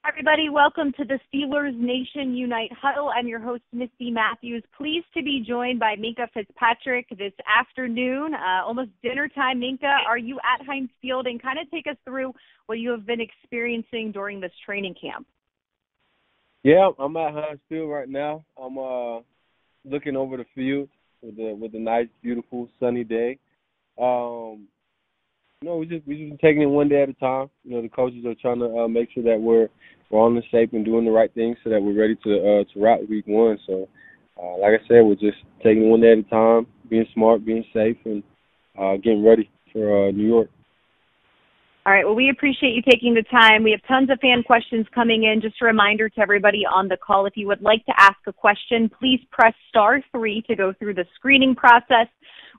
Everybody, welcome to the Steelers Nation Unite Huddle. I'm your host, Misty Matthews. Pleased to be joined by Minkah Fitzpatrick this afternoon, almost dinner time. Minkah, are you at Heinz Field? And kind of take us through what you have been experiencing during this training camp. Yeah, I'm at Heinz Field right now. I'm looking over the field with a nice, beautiful, sunny day. We're just taking it one day at a time. The coaches are trying to make sure that we're all in shape and doing the right things so that we're ready to route week one. So, like I said, we're just taking it one day at a time, being smart, being safe, and getting ready for New York. All right, well, we appreciate you taking the time. We have tons of fan questions coming in. Just a reminder to everybody on the call, if you would like to ask a question, please press *3 to go through the screening process.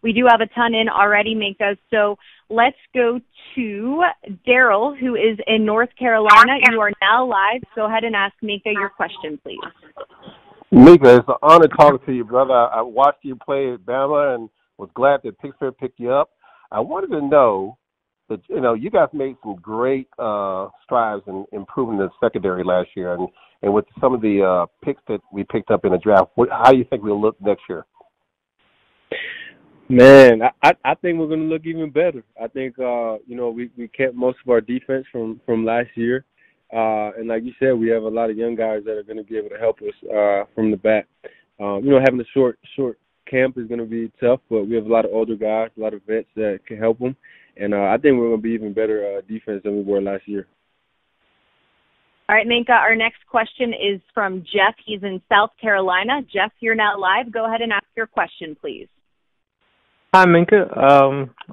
We do have a ton in already, Minkah, so let's go to Daryl, who is in North Carolina. You are now live. Go ahead and ask Minkah your question, please. Minkah, it's an honor talking to you, brother. I watched you play at Bama and was glad that Pittsburgh picked you up. I wanted to know that, you guys made some great strides in improving the secondary last year. And with some of the picks that we picked up in the draft, how do you think we'll look next year? Man, I think we're going to look even better. I think, we kept most of our defense from last year. And like you said, we have a lot of young guys that are going to be able to help us from the back. Having a short camp is going to be tough, but we have a lot of older guys, a lot of vets that can help them. And I think we're going to be even better defense than we were last year. All right, Minkah, our next question is from Jeff. He's in South Carolina. Jeff, you're now live. Go ahead and ask your question, please. Hi, Minkah.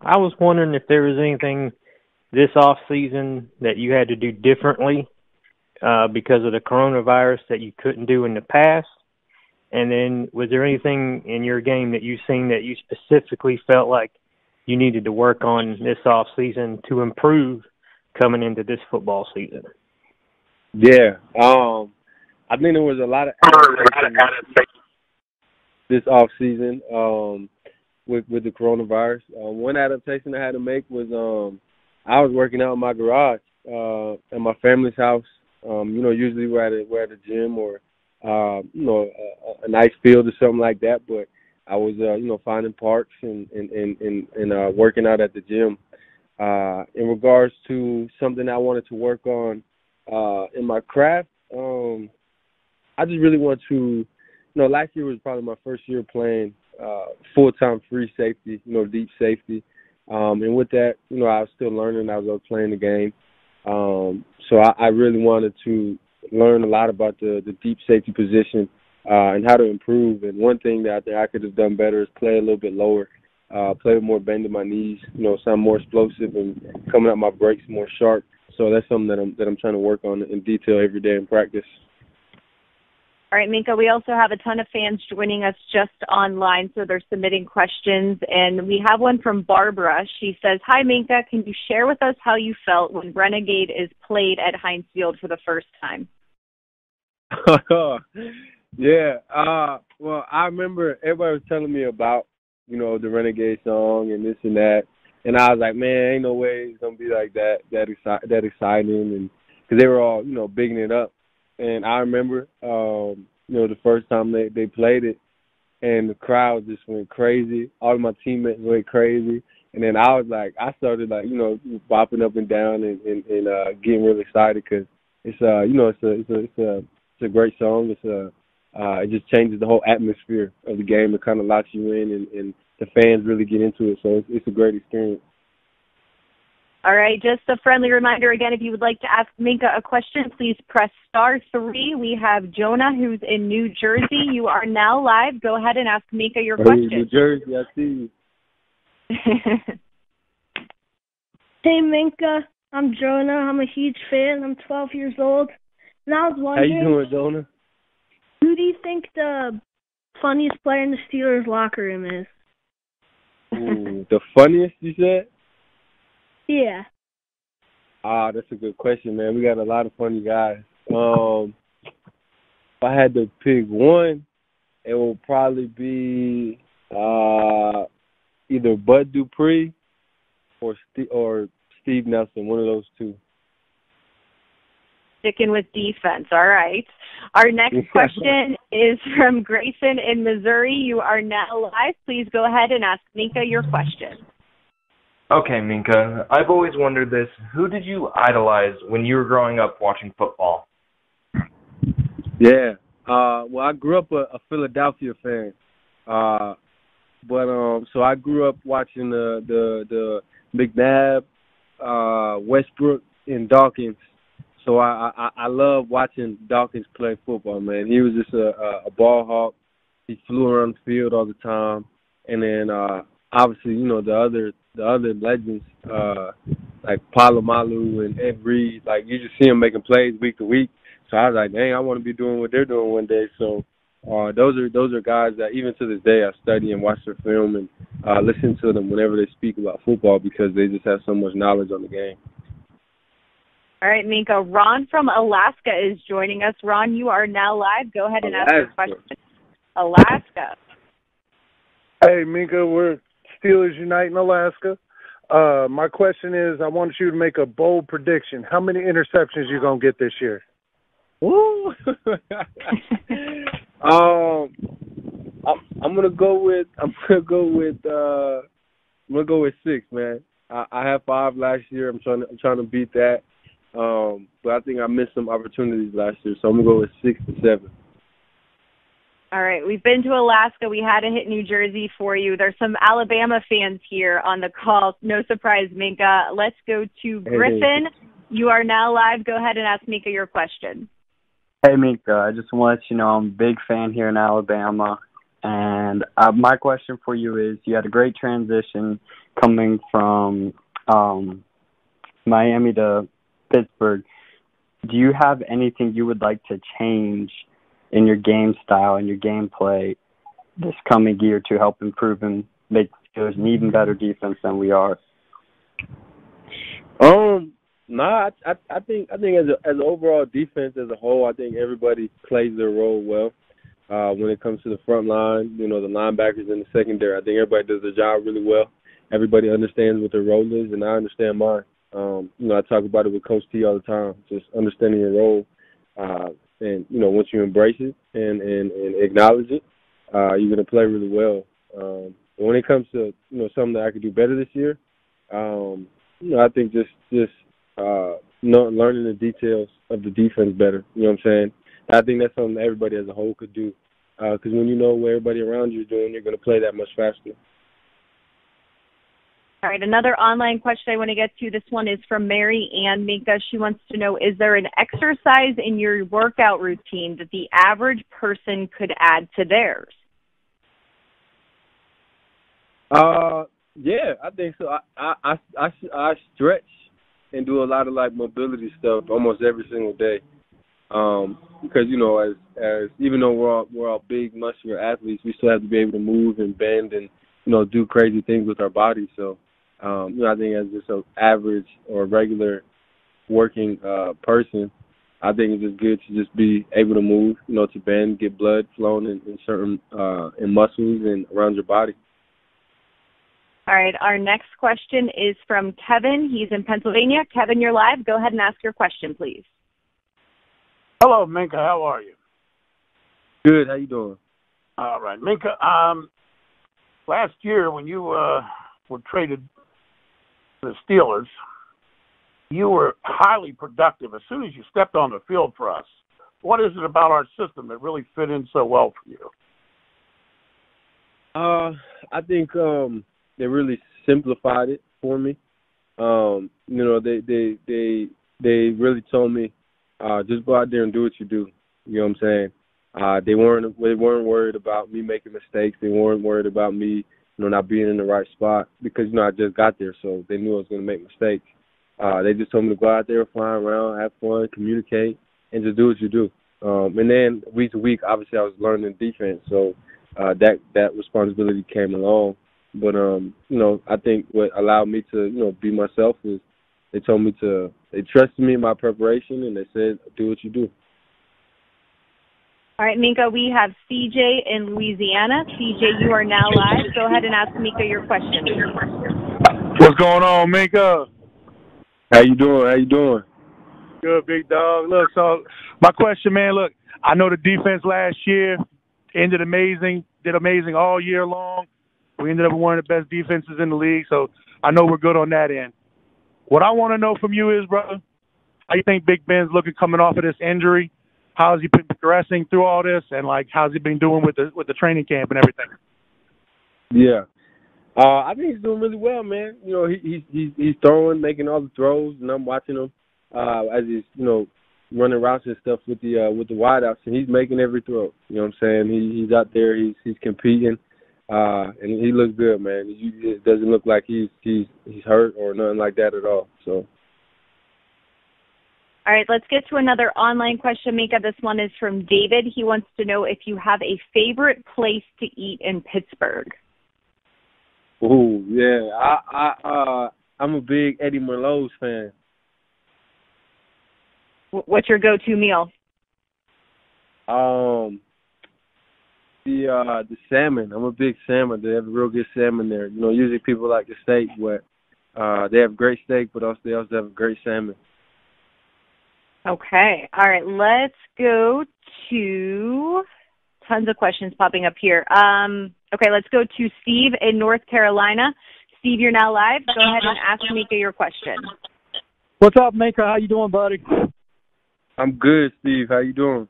I was wondering if there was anything this off season that you had to do differently because of the coronavirus that you couldn't do in the past. And then was there anything in your game that you've seen that you specifically felt like you needed to work on this off season to improve coming into this football season? Yeah. I think there was a lot of this off season. With the coronavirus. One adaptation I had to make was I was working out in my garage at my family's house. Usually we're at a gym or a nice field or something like that. But I was finding parks and working out at the gym. In regards to something I wanted to work on in my craft, I just really want to. Last year was probably my first year playing full-time free safety, deep safety. And with that, I was still learning. I was playing the game. So I really wanted to learn a lot about the deep safety position and how to improve. And one thing that I think I could have done better is play a little bit lower, play with more bend in my knees, sound more explosive and coming out my breaks more sharp. So that's something that I'm trying to work on in detail every day in practice. All right, Minkah, we also have a ton of fans joining us just online, so they're submitting questions. And we have one from Barbara. She says, "Hi, Minkah, can you share with us how you felt when Renegade is played at Heinz Field for the first time?" Yeah. Well, I remember everybody was telling me about, the Renegade song and this and that. And I was like, man, ain't no way it's going to be like that exciting. And because they were all, bigging it up. And I remember, the first time they played it, and the crowd just went crazy. All of my teammates went crazy. And then I started bopping up and down and getting really excited because it's a great song. It just changes the whole atmosphere of the game. It kind of locks you in, and the fans really get into it. So it's a great experience. All right, just a friendly reminder again, if you would like to ask Minkah a question, please press *3. We have Jonah, who's in New Jersey. You are now live. Go ahead and ask Minkah your question. New Jersey, I see you. Hey, Minkah. I'm Jonah. I'm a huge fan. I'm 12 years old. And I was wondering, how you doing, Jonah? Who do you think the funniest player in the Steelers locker room is? Ooh, the funniest, you said? Yeah. That's a good question, man. We got a lot of funny guys. If I had to pick one, it will probably be either Bud Dupree or Steve Nelson, one of those two. Sticking with defense. All right. Our next question is from Grayson in Missouri. You are now live. Please go ahead and ask Minkah your question. Okay, Minkah. I've always wondered this. Who did you idolize when you were growing up watching football? Yeah. Well, I grew up a Philadelphia fan. So I grew up watching the McNabb, Westbrook, and Dawkins. So I love watching Dawkins play football, man. He was just a ball hawk. He flew around the field all the time. And then obviously, you know, the other legends like Polamalu and Ed Reed, like you just see them making plays week to week. So I was like, dang, I want to be doing what they're doing one day. So those are guys that even to this day I study and watch their film and listen to them whenever they speak about football because they just have so much knowledge on the game. All right, Minkah. Ron from Alaska is joining us. Ron, you are now live. Go ahead and ask your question. Alaska. Hey, Minkah, we're Steelers Unite in Alaska. My question is, I want you to make a bold prediction. How many interceptions you going to get this year? Woo! I'm gonna go with 6, man. I had 5 last year. I'm trying to beat that. But I think I missed some opportunities last year, so I'm gonna go with 6 to 7. All right, we've been to Alaska. We had to hit New Jersey for you. There's some Alabama fans here on the call. No surprise, Minkah. Let's go to Griffin. Hey. You are now live. Go ahead and ask Minkah your question. Hey, Minkah, I just want to let you know I'm a big fan here in Alabama. And my question for you is, you had a great transition coming from Miami to Pittsburgh. Do you have anything you would like to change in your game style and your gameplay this coming year to help improve and make the Steelers an even better defense than we are? I think as an overall defense as a whole, I think everybody plays their role well. When it comes to the front line, you know, the linebackers and the secondary, I think everybody does their job really well. Everybody understands what their role is, and I understand mine. You know, I talk about it with Coach T all the time, just understanding your role. And, you know, once you embrace it and acknowledge it, you're going to play really well. When it comes to, you know, something that I could do better this year, you know, I think just learning the details of the defense better. You know what I'm saying? I think that's something that everybody as a whole could do. Because when you know what everybody around you is doing, you're going to play that much faster. All right, another online question I want to get to. This one is from Mary Ann Minkah. She wants to know, is there an exercise in your workout routine that the average person could add to theirs? Yeah, I think so. I stretch and do a lot of like mobility stuff almost every single day. Because, you know, as even though we're all big muscular athletes, we still have to be able to move and bend and, you know, do crazy things with our bodies. So you know, I think as just an average or regular working person, I think it's just good to just be able to move, you know, to bend, get blood flowing in certain in muscles and around your body. All right, our next question is from Kevin. He's in Pennsylvania. Kevin, you're live. Go ahead and ask your question, please. Hello, Minkah. How are you? Good. How you doing? All right, Minkah. Last year when you were traded to the Steelers, you were highly productive as soon as you stepped on the field for us. What is it about our system that really fit in so well for you? I think they really simplified it for me. You know, they really told me just go out there and do what you do. You know what I'm saying? They weren't worried about me making mistakes. They weren't worried about me, you know, not being in the right spot because, you know, I just got there, so they knew I was going to make mistakes. They just told me to go out there, fly around, have fun, communicate, and just do what you do. And then week to week, obviously, I was learning defense, so that responsibility came along. But you know, I think what allowed me to, you know, be myself is they trusted me in my preparation, and they said, do what you do. All right, Minkah, we have CJ in Louisiana. CJ, you are now live. Go ahead and ask Minkah your question. What's going on, Minkah? How you doing? good, big dog. Look, so my question, man, look, I know the defense last year did amazing all year long. We ended up with one of the best defenses in the league, so I know we're good on that end. What I want to know from you is, brother, how you think Big Ben's looking coming off of this injury? How has he been progressing through all this, and how's he been doing with the training camp and everything? Yeah, I think he's doing really well, man. You know, he's throwing, making all the throws, and I'm watching him as he's running routes and stuff with the wideouts, and he's making every throw. You know what I'm saying? He's out there, he's competing, and he looks good, man. It doesn't look like he's hurt or nothing like that at all. So. All right, let's get to another online question, Minkah. This one is from David. He wants to know if you have a favorite place to eat in Pittsburgh. Ooh, yeah. I'm a big Eddie Merlot's fan. What's your go-to meal? The salmon. I'm a big salmon. They have real good salmon there. You know, usually people like the steak, but they have great steak, but they also have great salmon. Okay. All right. Let's go to tons of questions popping up here. Okay, let's go to Steve in North Carolina. Steve, you're now live. Go ahead and ask Minkah your question. What's up, Minkah? How you doing, buddy? I'm good, Steve. How you doing?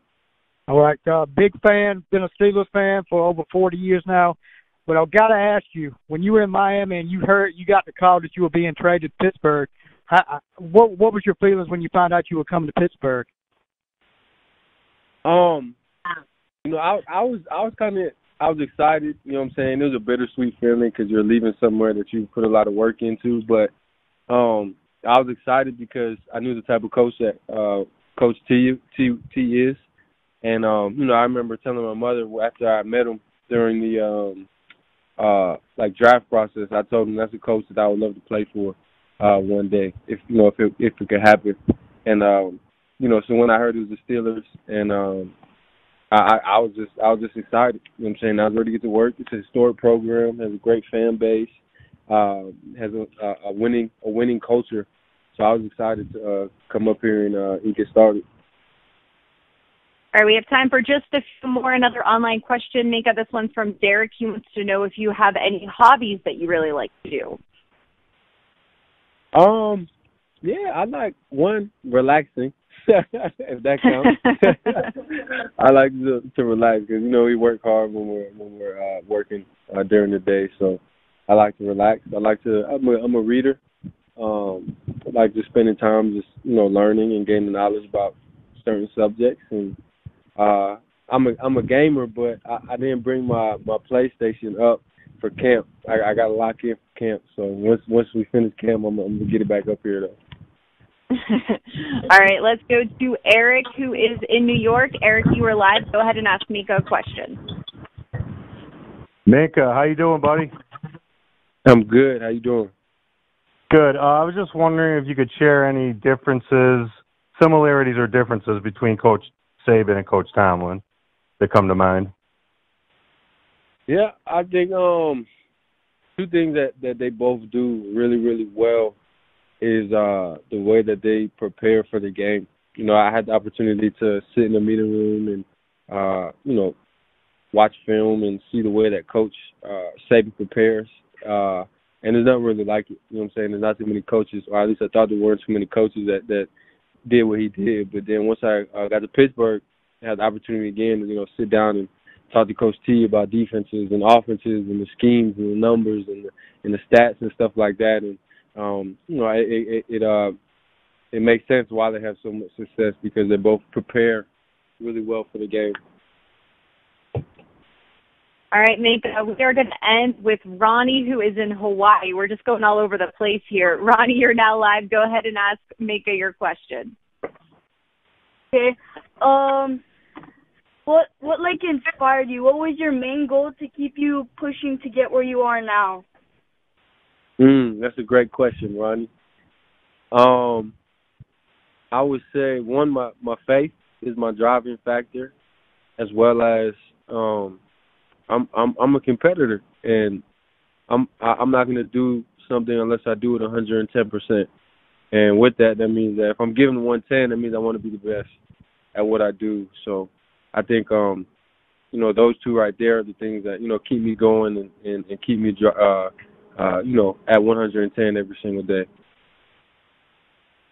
All right. Big fan. Been a Steelers fan for over 40 years now. But I've got to ask you, when you were in Miami and you got the call that you were being traded to Pittsburgh, what was your feelings when you found out you were coming to Pittsburgh? I was excited. You know what I'm saying? It was a bittersweet feeling because you're leaving somewhere that you put a lot of work into. But I was excited because I knew the type of coach that Coach T is, and I remember telling my mother after I met him during the draft process, I told him that's a coach that I would love to play for. One day, if it could happen, and so when I heard it was the Steelers, and I was just excited. You know what I'm saying? I was ready to get to work. It's a historic program, has a great fan base, has a winning culture. So I was excited to come up here and get started. All right, we have time for just a few more. Another online question, Minkah. This one's from Derek. He wants to know if you have any hobbies that you really like to do. Yeah, I like relaxing, if that counts. I like to relax because we work hard when we're working during the day. So I like to relax. I'm a reader. I like just spending time just learning and gaining knowledge about certain subjects. And I'm a gamer, but I didn't bring my PlayStation up for camp. I got to lock in for camp. So once we finish camp, I'm gonna get it back up here though. All right, let's go to Eric, who is in New York. Eric, you are live. Go ahead and ask Minkah a question. Minkah, how you doing, buddy? I'm good. How you doing? Good. I was just wondering if you could share any similarities or differences between Coach Saban and Coach Tomlin that come to mind. Yeah, I think two things that they both do really, really well is the way that they prepare for the game. I had the opportunity to sit in the meeting room and, watch film and see the way that Coach Saban prepares. And there's nothing really like it. You know what I'm saying? There's not too many coaches, or at least I thought there weren't too many coaches that did what he did. But then once I got to Pittsburgh, I had the opportunity again to, sit down and talk to Coach T about defenses and offenses and the schemes and the numbers and the stats and stuff like that. And it makes sense why they have so much success because they both prepare really well for the game. All right, Minkah, we are going to end with Ronnie, who is in Hawaii. We're just going all over the place here. Ronnie, you're now live. Go ahead and ask Minkah your question. Okay. What inspired you? What was your main goal to keep you pushing to get where you are now? That's a great question, Ronnie. I would say one, my faith is my driving factor, as well as I'm a competitor, and I'm not going to do something unless I do it 110%. And with that, that means that if I'm giving 110, that means I want to be the best at what I do. So I think, you know, those two right there are the things that, you know, keep me going and keep me, you know, at 110 every single day.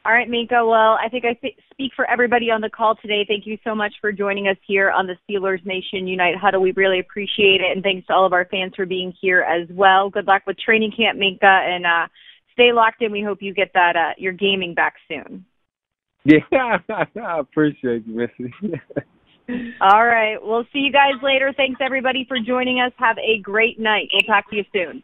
All right, Minkah. Well, I think I speak for everybody on the call today. Thank you so much for joining us here on the Steelers Nation Unite Huddle. We really appreciate it, and thanks to all of our fans for being here as well. Good luck with training camp, Minkah, and stay locked in. We hope you get that your gaming back soon. Yeah, I appreciate you, Missy. All right. We'll see you guys later. Thanks, everybody, for joining us. Have a great night. We'll talk to you soon.